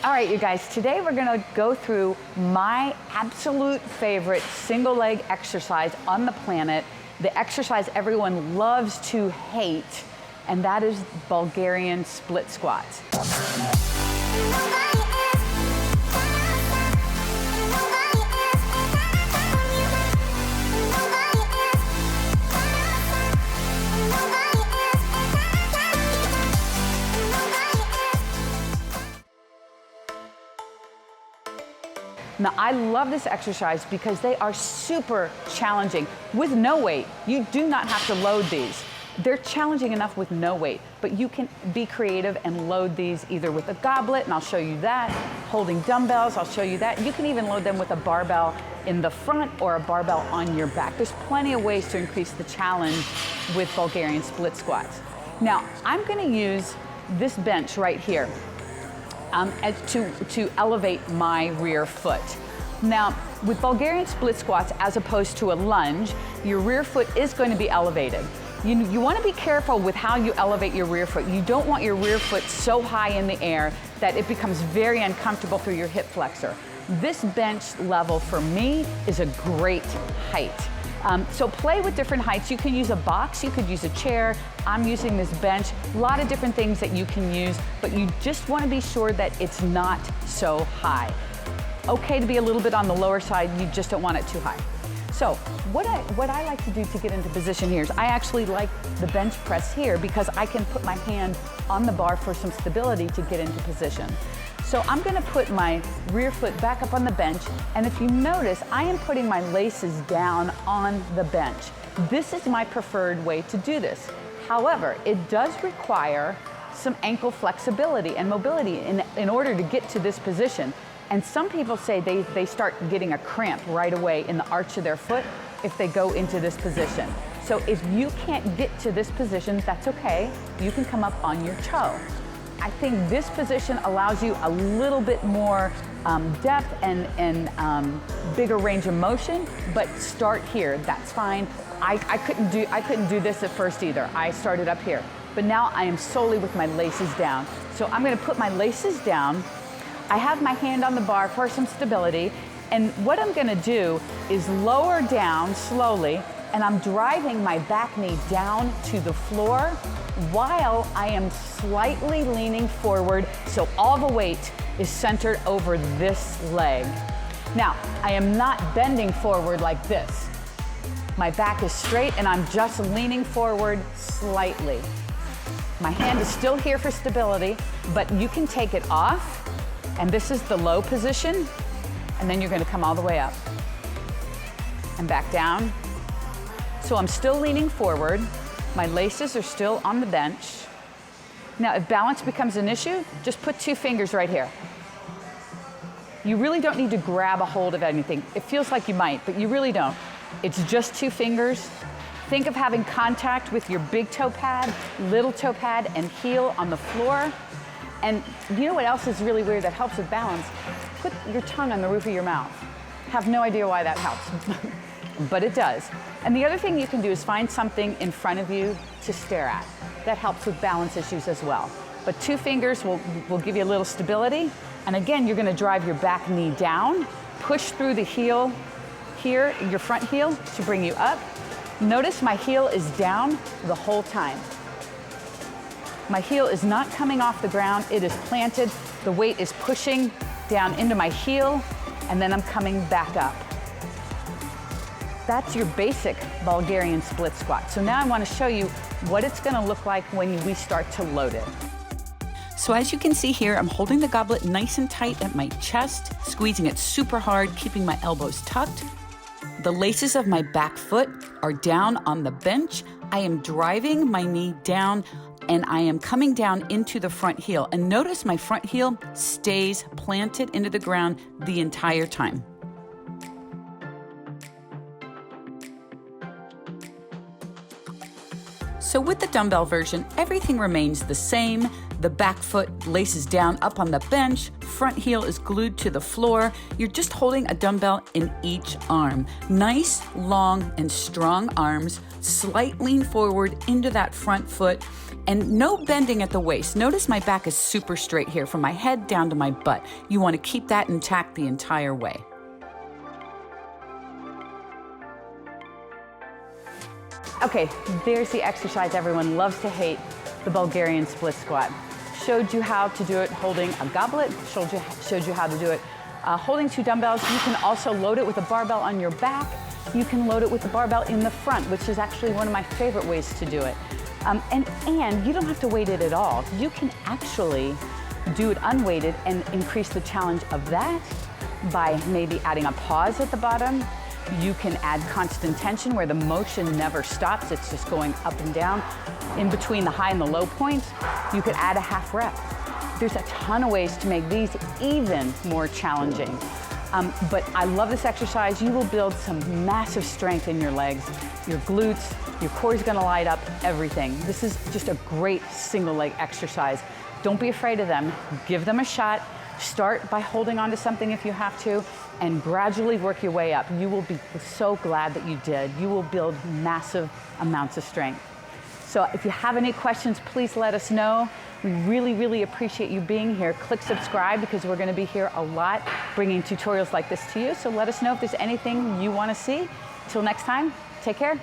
All right, you guys, today we're gonna go through my absolute favorite single leg exercise on the planet, the exercise everyone loves to hate, and that is Bulgarian split squats. Now, I love this exercise because they are super challenging with no weight. You do not have to load these. They're challenging enough with no weight, but you can be creative and load these either with a goblet, and I'll show you that, holding dumbbells, I'll show you that. You can even load them with a barbell in the front or a barbell on your back. There's plenty of ways to increase the challenge with Bulgarian split squats. Now, I'm gonna use this bench right here. To elevate my rear foot. Now, with Bulgarian split squats, as opposed to a lunge, your rear foot is going to be elevated. You want to be careful with how you elevate your rear foot. You don't want your rear foot so high in the air that it becomes very uncomfortable through your hip flexor. This bench level for me is a great height. So play with different heights. You can use a box, you could use a chair. I'm using this bench. A lot of different things that you can use, but you just want to be sure that it's not so high. Okay to be a little bit on the lower side, you just don't want it too high. So what I like to do to get into position here is I actually like the bench press here because I can put my hand on the bar for some stability to get into position. So I'm gonna put my rear foot back up on the bench, and if you notice, I am putting my laces down on the bench. This is my preferred way to do this. However, it does require some ankle flexibility and mobility in order to get to this position. And some people say they start getting a cramp right away in the arch of their foot if they go into this position. So if you can't get to this position, that's okay. You can come up on your toe. I think this position allows you a little bit more depth and bigger range of motion, but start here, that's fine. I couldn't do this at first either. I started up here, but now I am solely with my laces down. So I'm gonna put my laces down. I have my hand on the bar for some stability, and what I'm gonna do is lower down slowly, and I'm driving my back knee down to the floor while I am slightly leaning forward so all the weight is centered over this leg. Now, I am not bending forward like this. My back is straight and I'm just leaning forward slightly. My hand is still here for stability, but you can take it off, and this is the low position, and then you're gonna come all the way up and back down. So I'm still leaning forward. My laces are still on the bench. Now, if balance becomes an issue, just put 2 fingers right here. You really don't need to grab a hold of anything. It feels like you might, but you really don't. It's just 2 fingers. Think of having contact with your big toe pad, little toe pad, and heel on the floor. And you know what else is really weird that helps with balance? Put your tongue on the roof of your mouth. Have no idea why that helps, but it does. And the other thing you can do is find something in front of you to stare at. That helps with balance issues as well. But 2 fingers will give you a little stability. And again, you're gonna drive your back knee down, push through the heel here, your front heel, to bring you up. Notice my heel is down the whole time. My heel is not coming off the ground, it is planted. The weight is pushing down into my heel, and then I'm coming back up. That's your basic Bulgarian split squat. So now I want to show you what it's going to look like when we start to load it. So as you can see here, I'm holding the goblet nice and tight at my chest, squeezing it super hard, keeping my elbows tucked. The laces of my back foot are down on the bench. I am driving my knee down, and I am coming down into the front heel. And notice my front heel stays planted into the ground the entire time. So with the dumbbell version, everything remains the same. The back foot laces down up on the bench, front heel is glued to the floor. You're just holding a dumbbell in each arm. Nice, long, and strong arms, slight lean forward into that front foot, And no bending at the waist. Notice my back is super straight here from my head down to my butt. You want to keep that intact the entire way. Okay, there's the exercise everyone loves to hate, the Bulgarian split squat. Showed you how to do it holding a goblet, showed you how to do it holding 2 dumbbells. You can also load it with a barbell on your back. You can load it with the barbell in the front, which is actually one of my favorite ways to do it. And you don't have to weight it at all. You can actually do it unweighted and increase the challenge of that by maybe adding a pause at the bottom. You can add constant tension where the motion never stops. It's just going up and down in between the high and the low points. You could add a half rep. There's a ton of ways to make these even more challenging. But I love this exercise. You will build some massive strength in your legs, your glutes, your core is gonna light up, everything. This is just a great single leg exercise. Don't be afraid of them. Give them a shot. Start by holding on to something if you have to, and gradually work your way up. You will be so glad that you did. You will build massive amounts of strength. So if you have any questions, please let us know. We really, really appreciate you being here. Click subscribe because we're gonna be here a lot bringing tutorials like this to you. So let us know if there's anything you wanna see. Till next time, take care.